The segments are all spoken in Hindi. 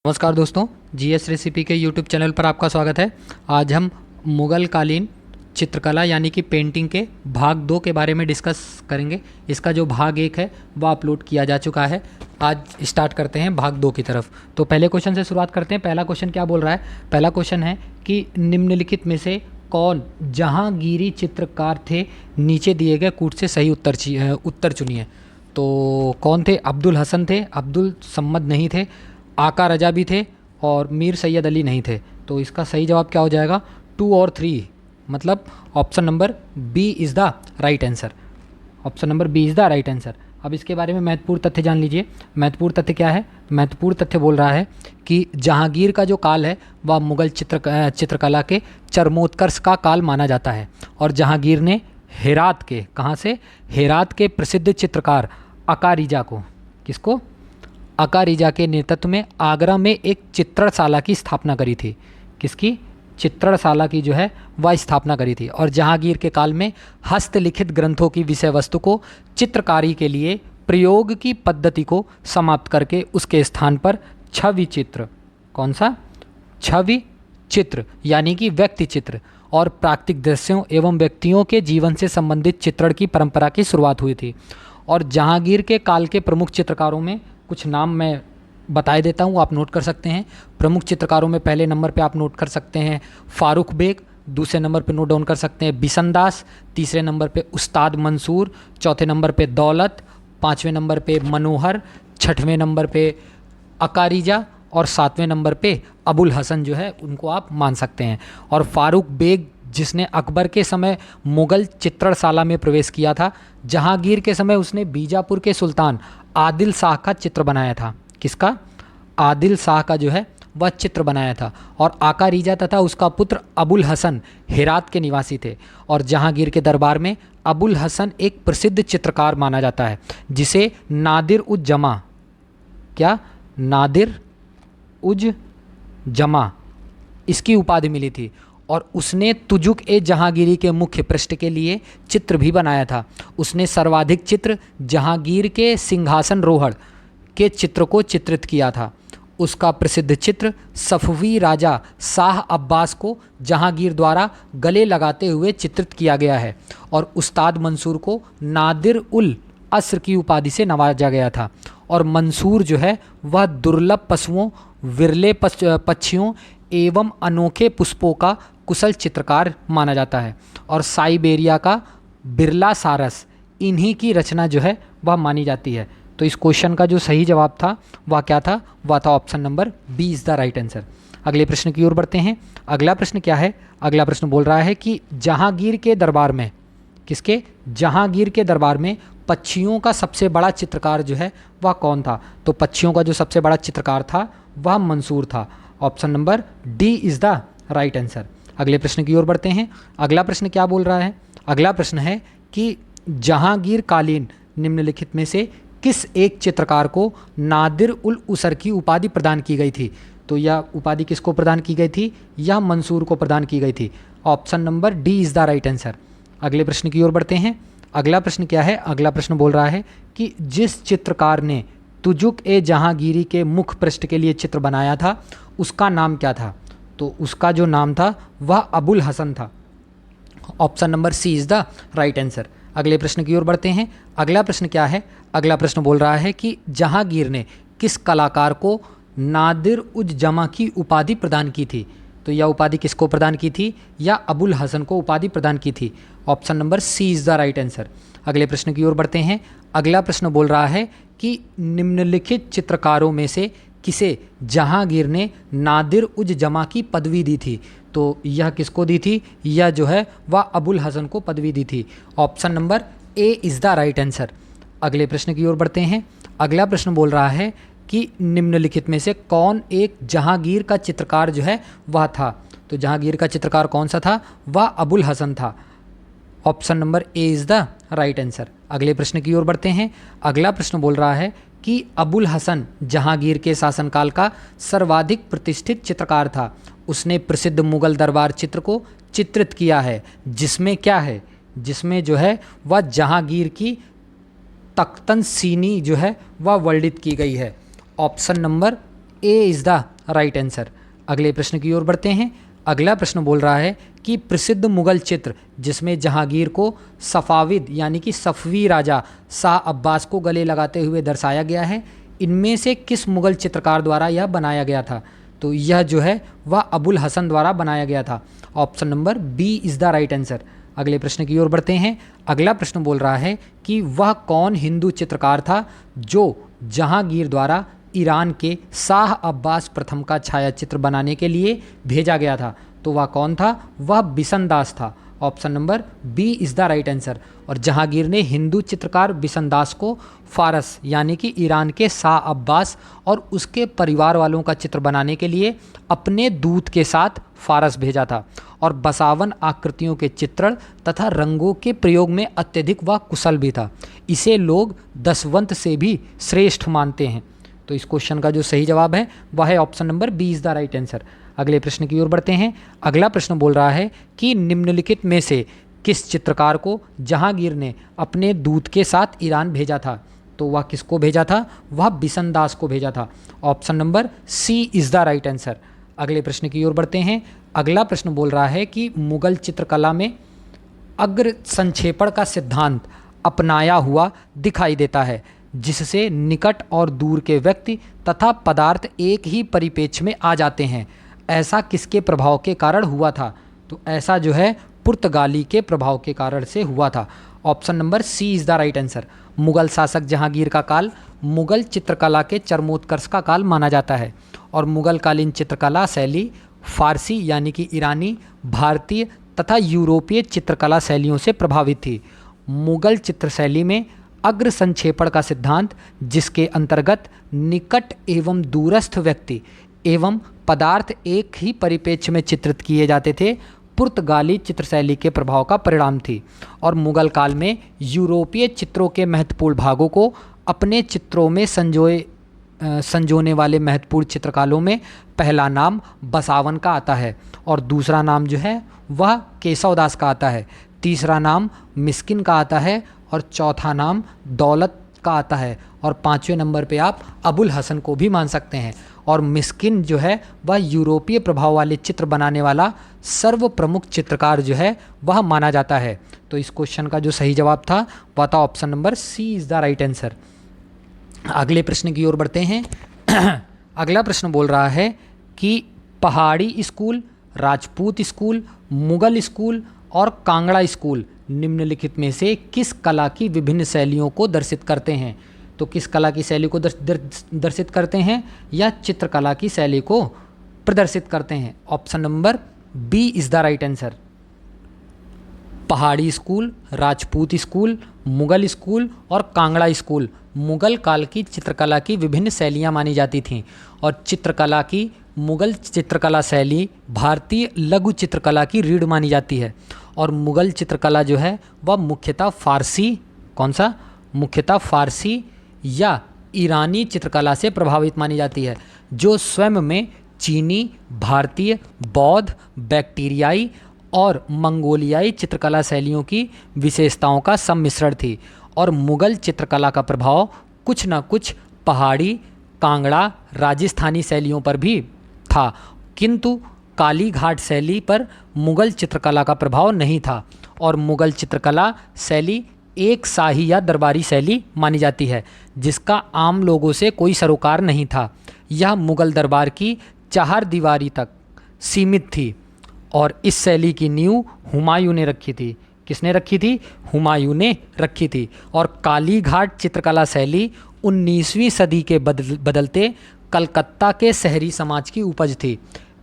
नमस्कार दोस्तों, जीएस रेसिपी के यूट्यूब चैनल पर आपका स्वागत है। आज हम मुग़ल कालीन चित्रकला यानी कि पेंटिंग के भाग 2 के बारे में डिस्कस करेंगे। इसका जो भाग 1 है वह अपलोड किया जा चुका है। आज स्टार्ट करते हैं भाग 2 की तरफ। तो पहले क्वेश्चन से शुरुआत करते हैं। पहला क्वेश्चन क्या बोल रहा है? पहला क्वेश्चन है कि निम्नलिखित में से कौन जहांगीरी चित्रकार थे? नीचे दिए गए कूट से सही उत्तर चुनिए। तो कौन थे? अब्दुल हसन थे, अब्दुल सम्मद नहीं थे, आका रजा भी थे और मीर सैयद अली नहीं थे। तो इसका सही जवाब क्या हो जाएगा? 2 और 3, मतलब option number B is the right answer. Option number B is the right answer. अब इसके बारे में महत्वपूर्ण तथ्य जान लीजिए। महत्वपूर्ण तथ्य क्या है? महत्वपूर्ण तथ्य बोल रहा है कि जहांगीर का जो काल है वह मुग़ल चित्रकला के चरमोत्कर्ष का काल माना जाता है। और जहांगीर ने हेरात के, कहाँ से? हेरात के प्रसिद्ध चित्रकार अकारीजा को, किसको? अकारीजा के नेतृत्व में आगरा में एक चित्रणशाला की स्थापना करी थी। किसकी? चित्रणशाला की जो है वह स्थापना करी थी। और जहांगीर के काल में हस्तलिखित ग्रंथों की विषय वस्तु को चित्रकारी के लिए प्रयोग की पद्धति को समाप्त करके उसके स्थान पर छवि चित्र, कौन सा? छवि चित्र यानी कि व्यक्ति चित्र और प्राकृतिक दृश्यों एवं व्यक्तियों के जीवन से संबंधित चित्रण की परंपरा की शुरुआत हुई थी। और जहांगीर के काल के प्रमुख चित्रकारों में कुछ नाम मैं बताए देता हूँ, आप नोट कर सकते हैं। प्रमुख चित्रकारों में पहले नंबर पे आप नोट कर सकते हैं फारूक बेग, दूसरे नंबर पे नोट डाउन कर सकते हैं बिशनदास, तीसरे नंबर पे उस्ताद मंसूर, चौथे नंबर पे दौलत, पाँचवें नंबर पे मनोहर, छठवें नंबर पे अकारीजा और सातवें नंबर पे अबुल हसन जो है उनको आप मान सकते हैं। और फारूक बेग जिसने अकबर के समय मुग़ल चित्रणशाला में प्रवेश किया था, जहांगीर के समय उसने बीजापुर के सुल्तान आदिल शाह का चित्र बनाया था। किसका? आदिल शाह का जो है वह चित्र बनाया था। और आकारीजा तथा उसका पुत्र अबुल हसन हेरात के निवासी थे। और जहांगीर के दरबार में अबुल हसन एक प्रसिद्ध चित्रकार माना जाता है जिसे नादिर उज जमा, क्या? नादिर उज जमा इसकी उपाधि मिली थी। और उसने तुजुक ए जहांगीरी के मुख्य पृष्ठ के लिए चित्र भी बनाया था। उसने सर्वाधिक चित्र जहांगीर के सिंहासन रोहड़ के चित्र को चित्रित किया था। उसका प्रसिद्ध चित्र सफवी राजा शाह अब्बास को जहांगीर द्वारा गले लगाते हुए चित्रित किया गया है। और उस्ताद मंसूर को नादिर उल अस्र की उपाधि से नवाजा गया था। और मंसूर जो है वह दुर्लभ पशुओं, विरले पक्षियों एवं अनोखे पुष्पों का कुशल चित्रकार माना जाता है। और साइबेरिया का बिरला सारस इन्हीं की रचना जो है वह मानी जाती है। तो इस क्वेश्चन का जो सही जवाब था वह क्या था? वह था option number B is the right answer. अगले प्रश्न की ओर बढ़ते हैं। अगला प्रश्न क्या है? अगला प्रश्न बोल रहा है कि जहांगीर के दरबार में, किसके? जहांगीर के दरबार में पक्षियों का सबसे बड़ा चित्रकार जो है वह कौन था? तो पक्षियों का जो सबसे बड़ा चित्रकार था वह मंसूर था। Option number D is the right answer. अगले प्रश्न की ओर बढ़ते हैं। अगला प्रश्न क्या बोल रहा है? अगला प्रश्न है कि जहांगीर कालीन निम्नलिखित में से किस एक चित्रकार को नादिर उल उसर की उपाधि प्रदान की गई थी? तो यह उपाधि किसको प्रदान की गई थी? यह मंसूर को प्रदान की गई थी। Option number D is the right answer. अगले प्रश्न की ओर बढ़ते हैं। अगला प्रश्न क्या है? अगला प्रश्न बोल रहा है कि जिस चित्रकार ने तुजुक ए जहांगीरी के मुख पृष्ठ के लिए चित्र बनाया था उसका नाम क्या था? तो उसका जो नाम था वह अबुल हसन था। Option number C is the right answer. अगले प्रश्न की ओर बढ़ते हैं। अगला प्रश्न क्या है? अगला प्रश्न बोल रहा है कि जहांगीर ने किस कलाकार को नादिर उज जमा की उपाधि प्रदान की थी? तो यह उपाधि किसको प्रदान की थी? या अबुल हसन को उपाधि प्रदान की थी। Option number C is the right answer. अगले प्रश्न की ओर बढ़ते हैं। अगला प्रश्न बोल रहा है कि निम्नलिखित चित्रकारों में से किसे जहांगीर ने नादिर उज जमा की पदवी दी थी? तो यह किसको दी थी? यह जो है वह अबुल हसन को पदवी दी थी। Option number A is the right answer. अगले प्रश्न की ओर बढ़ते हैं। अगला प्रश्न बोल रहा है कि निम्नलिखित में से कौन एक जहांगीर का चित्रकार जो है वह था? तो जहांगीर का चित्रकार कौन सा था? वह अबुल हसन था। Option number A is the right answer. अगले प्रश्न की ओर बढ़ते हैं। अगला प्रश्न बोल रहा है कि अबुल हसन जहांगीर के शासनकाल का सर्वाधिक प्रतिष्ठित चित्रकार था। उसने प्रसिद्ध मुग़ल दरबार चित्र को चित्रित किया है जिसमें क्या है? जिसमें जो है वह जहांगीर की तख्तन सीनी जो है वह वर्णित की गई है। Option number A is the right answer. अगले प्रश्न की ओर बढ़ते हैं। अगला प्रश्न बोल रहा है कि प्रसिद्ध मुगल चित्र जिसमें जहांगीर को सफाविद यानी कि सफवी राजा शाह अब्बास को गले लगाते हुए दर्शाया गया है, इनमें से किस मुगल चित्रकार द्वारा यह बनाया गया था? तो यह जो है वह अबुल हसन द्वारा बनाया गया था। Option number B is the right answer. अगले प्रश्न की ओर बढ़ते हैं। अगला प्रश्न बोल रहा है कि वह कौन हिंदू चित्रकार था जो जहांगीर द्वारा ईरान के शाह अब्बास प्रथम का छायाचित्र बनाने के लिए भेजा गया था? तो वह कौन था? वह बिशनदास था। Option number B is the right answer. और जहांगीर ने हिंदू चित्रकार बिशनदास को फारस यानी कि ईरान के शाह अब्बास और उसके परिवार वालों का चित्र बनाने के लिए अपने दूत के साथ फारस भेजा था। और बसावन आकृतियों के चित्रण तथा रंगों के प्रयोग में अत्यधिक वह कुशल भी था। इसे लोग दसवंत से भी श्रेष्ठ मानते हैं। तो इस क्वेश्चन का जो सही जवाब है वह है option number B is the right answer. अगले प्रश्न की ओर बढ़ते हैं। अगला प्रश्न बोल रहा है कि निम्नलिखित में से किस चित्रकार को जहांगीर ने अपने दूत के साथ ईरान भेजा था? तो वह किसको भेजा था? वह बिशनदास को भेजा था। Option number C is the right answer. अगले प्रश्न की ओर बढ़ते हैं। अगला प्रश्न बोल रहा है कि मुगल चित्रकला में अग्र संक्षेपण का सिद्धांत अपनाया हुआ दिखाई देता है, जिससे निकट और दूर के व्यक्ति तथा पदार्थ एक ही परिप्रेक्ष्य में आ जाते हैं। ऐसा किसके प्रभाव के कारण हुआ था? तो ऐसा जो है पुर्तगाली के प्रभाव के कारण से हुआ था। Option number C is the right answer. Mughal शासक जहांगीर का काल मुगल चित्रकला के चरमोत्कर्ष का काल माना जाता है। और मुगल कालीन चित्रकला शैली फारसी यानी कि ईरानी, भारतीय तथा यूरोपीय चित्रकला शैलियों से प्रभावित थी। मुगल चित्र शैली में अग्र संक्षेपण का सिद्धांत, जिसके अंतर्गत निकट एवं दूरस्थ व्यक्ति एवं पदार्थ एक ही परिप्रेक्ष्य में चित्रित किए जाते थे, पुर्तगाली चित्रशैली के प्रभाव का परिणाम थी। और मुगल काल में यूरोपीय चित्रों के महत्वपूर्ण भागों को अपने चित्रों में संजोने वाले महत्वपूर्ण चित्रकारों में पहला नाम बसावन का आता है, और दूसरा नाम जो है वह केशवदास का आता है, तीसरा नाम मिस्किन का आता है, और चौथा नाम दौलत का आता है, और पाँचवें नंबर पे आप अबुल हसन को भी मान सकते हैं। और मिस्किन जो है वह यूरोपीय प्रभाव वाले चित्र बनाने वाला सर्व प्रमुख चित्रकार जो है वह माना जाता है। तो इस क्वेश्चन का जो सही जवाब था वह था option number C is the right answer. अगले प्रश्न की ओर बढ़ते हैं। अगला प्रश्न बोल रहा है कि पहाड़ी school, Rajput school, Mughal school और कांगड़ा स्कूल निम्नलिखित में से किस कला की विभिन्न शैलियों को दर्शित करते हैं? तो किस कला की शैली को दर्शित करते हैं या चित्रकला की शैली को प्रदर्शित करते हैं? Option number B is the right answer. Pahari school, Rajput school, Mughal school और कांगड़ा स्कूल मुगल काल की चित्रकला की विभिन्न शैलियाँ मानी जाती थीं। और चित्रकला की मुगल चित्रकला शैली भारतीय लघु चित्रकला की रीढ़ मानी जाती है। और मुगल चित्रकला जो है वह मुख्यतः फारसी या ईरानी चित्रकला से प्रभावित मानी जाती है, जो स्वयं में चीनी, भारतीय, बौद्ध, बैक्टीरियाई और मंगोलियाई चित्रकला शैलियों की विशेषताओं का सम्मिश्रण थी। और मुगल चित्रकला का प्रभाव कुछ न कुछ पहाड़ी, कांगड़ा, राजस्थानी शैलियों पर भी था, किंतु काली घाट शैली पर मुगल चित्रकला का प्रभाव नहीं था। और मुगल चित्रकला शैली एक शाही या दरबारी शैली मानी जाती है, जिसका आम लोगों से कोई सरोकार नहीं था। यह मुगल दरबार की चार दीवारी तक सीमित थी। और इस शैली की नींव हुमायूं ने रखी थी। किसने रखी थी? हुमायूं ने रखी थी। और काली घाट चित्रकला शैली 19वीं सदी के बदलते कलकत्ता के शहरी समाज की उपज थी।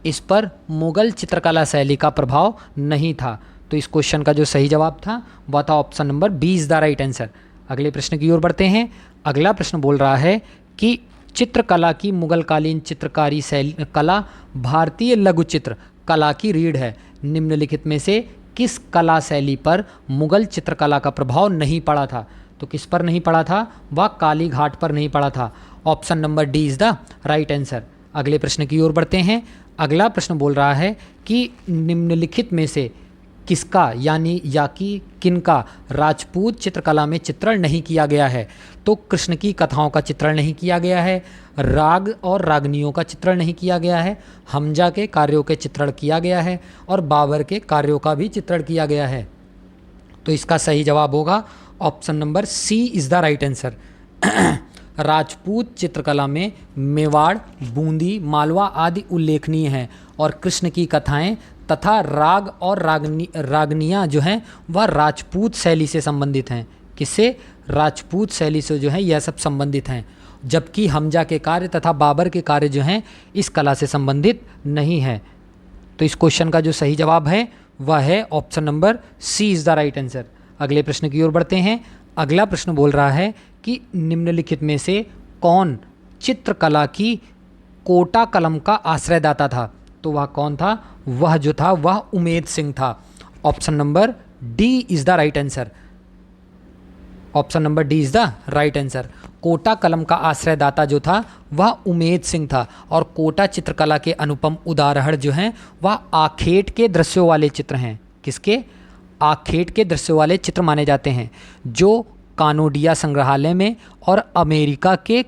इस पर मुगल चित्रकला शैली का प्रभाव नहीं था। तो इस क्वेश्चन का जो सही जवाब था वह था option number B is the right answer. अगले प्रश्न की ओर बढ़ते हैं। अगला प्रश्न बोल रहा है कि चित्रकला की मुगलकालीन चित्रकारी शैली कला भारतीय लघु चित्र कला की रीढ़ है। निम्नलिखित में से किस कला शैली पर मुगल चित्रकला का प्रभाव नहीं पड़ा था? तो किस पर नहीं पड़ा था? वह काली घाट पर नहीं पड़ा था। Option number D is the right answer. अगले प्रश्न की ओर बढ़ते हैं। अगला प्रश्न बोल रहा है कि निम्नलिखित में से किसका यानी या कि किनका राजपूत चित्रकला में चित्रण नहीं किया गया है? तो कृष्ण की कथाओं का चित्रण नहीं किया गया है, राग और रागनियों का चित्रण नहीं किया गया है, हमजा के कार्यों के चित्रण किया गया है और बाबर के कार्यों का भी चित्रण किया गया है। तो इसका सही जवाब होगा option number C is the right answer. Rajput चित्रकला में मेवाड़, बूंदी, मालवा आदि उल्लेखनीय हैं और कृष्ण की कथाएं तथा राग और रागनियाँ जो हैं वह राजपूत शैली से संबंधित हैं। किससे? राजपूत शैली से जो है यह सब संबंधित हैं, जबकि हमजा के कार्य तथा बाबर के कार्य जो हैं इस कला से संबंधित नहीं है। तो इस क्वेश्चन का जो सही जवाब है वह है option number C is the right answer. अगले प्रश्न की ओर बढ़ते हैं। अगला प्रश्न बोल रहा है कि निम्नलिखित में से कौन चित्रकला की कोटा कलम का आश्रयदाता था? तो वह कौन था? वह जो था वह उमेद सिंह था। Option number D is the right answer. Option number D is the right answer. Kota कलम का आश्रयदाता जो था वह उमेद सिंह था और कोटा चित्रकला के अनुपम उदाहरण जो हैं वह आखेट के दृश्यों वाले चित्र हैं। किसके? आखेट के दृश्यों वाले चित्र माने जाते हैं जो कानोडिया संग्रहालय में और अमेरिका के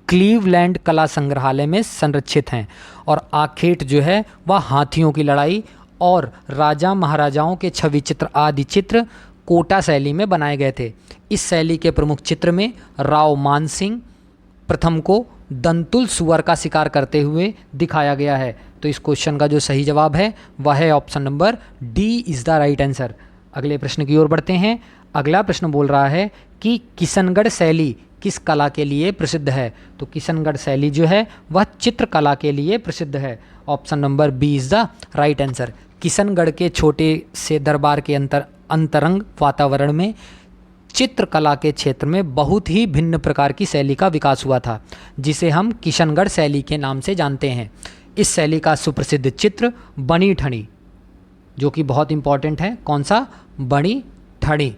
क्लीवलैंड कला संग्रहालय में संरक्षित हैं। और आखेट जो है वह हाथियों की लड़ाई और राजा महाराजाओं के छवि चित्र आदि चित्र कोटा शैली में बनाए गए थे। इस शैली के प्रमुख चित्र में राव मान सिंह प्रथम को दंतुल सुअर का शिकार करते हुए दिखाया गया है। तो इस क्वेश्चन का जो सही जवाब है वह है option number D is the right answer. अगले प्रश्न की ओर बढ़ते हैं। अगला प्रश्न बोल रहा है कि किशनगढ़ शैली किस कला के लिए प्रसिद्ध है? तो किशनगढ़ शैली जो है वह चित्रकला के लिए प्रसिद्ध है। Option number B is the right answer. Kishangarh के छोटे से दरबार के अंतरंग वातावरण में चित्रकला के क्षेत्र में बहुत ही भिन्न प्रकार की शैली का विकास हुआ था, जिसे हम किशनगढ़ शैली के नाम से जानते हैं। इस शैली का सुप्रसिद्ध चित्र बनी ठनी, जो कि बहुत इंपॉर्टेंट है। कौन सा? बनी ठनी।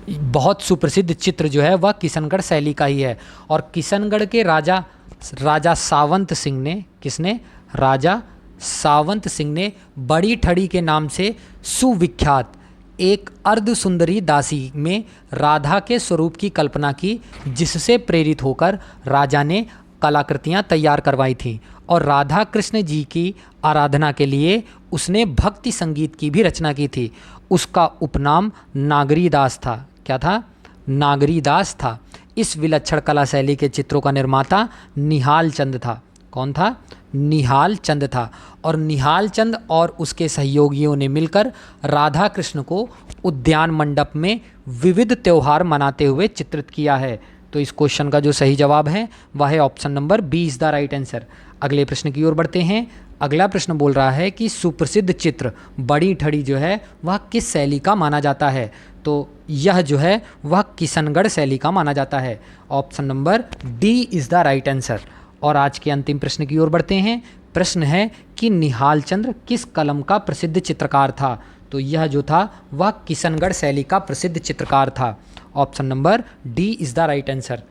बहुत सुप्रसिद्ध चित्र जो है वह किशनगढ़ शैली का ही है। और किशनगढ़ के राजा सावंत सिंह ने, किसने? राजा सावंत सिंह ने बड़ी ठड़ी के नाम से सुविख्यात एक अर्ध सुंदरी दासी में राधा के स्वरूप की कल्पना की, जिससे प्रेरित होकर राजा ने कलाकृतियाँ तैयार करवाई थीं और राधा कृष्ण जी की आराधना के लिए उसने भक्ति संगीत की भी रचना की थी। उसका उपनाम नागरी दास था। क्या था? नागरी दास था। इस विलक्षण कला शैली के चित्रों का निर्माता निहाल चंद था। कौन था? निहाल चंद था। और निहाल चंद और उसके सहयोगियों ने मिलकर राधा कृष्ण को उद्यान मंडप में विविध त्यौहार मनाते हुए चित्रित किया है। तो इस क्वेश्चन का जो सही जवाब है वह है option number B is the right answer. अगले प्रश्न की ओर बढ़ते हैं। अगला प्रश्न बोल रहा है कि सुप्रसिद्ध चित्र बड़ी ठड़ी जो है वह किस शैली का माना जाता है? तो यह जो है वह किशनगढ़ शैली का माना जाता है। Option number D is the right answer. और आज के अंतिम प्रश्न की ओर बढ़ते हैं। प्रश्न है कि निहाल चंद्र किस कलम का प्रसिद्ध चित्रकार था? तो यह जो था वह किशनगढ़ शैली का प्रसिद्ध चित्रकार था। Option number D is the right answer.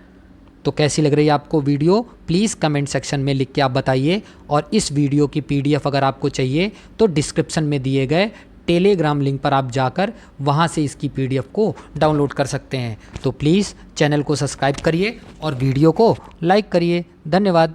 तो कैसी लग रही है आपको वीडियो? प्लीज़ कमेंट सेक्शन में लिख के आप बताइए। और इस वीडियो की पीडीएफ अगर आपको चाहिए तो डिस्क्रिप्शन में दिए गए टेलीग्राम लिंक पर आप जाकर वहां से इसकी पीडीएफ को डाउनलोड कर सकते हैं। तो प्लीज़ चैनल को सब्सक्राइब करिए और वीडियो को लाइक करिए। धन्यवाद।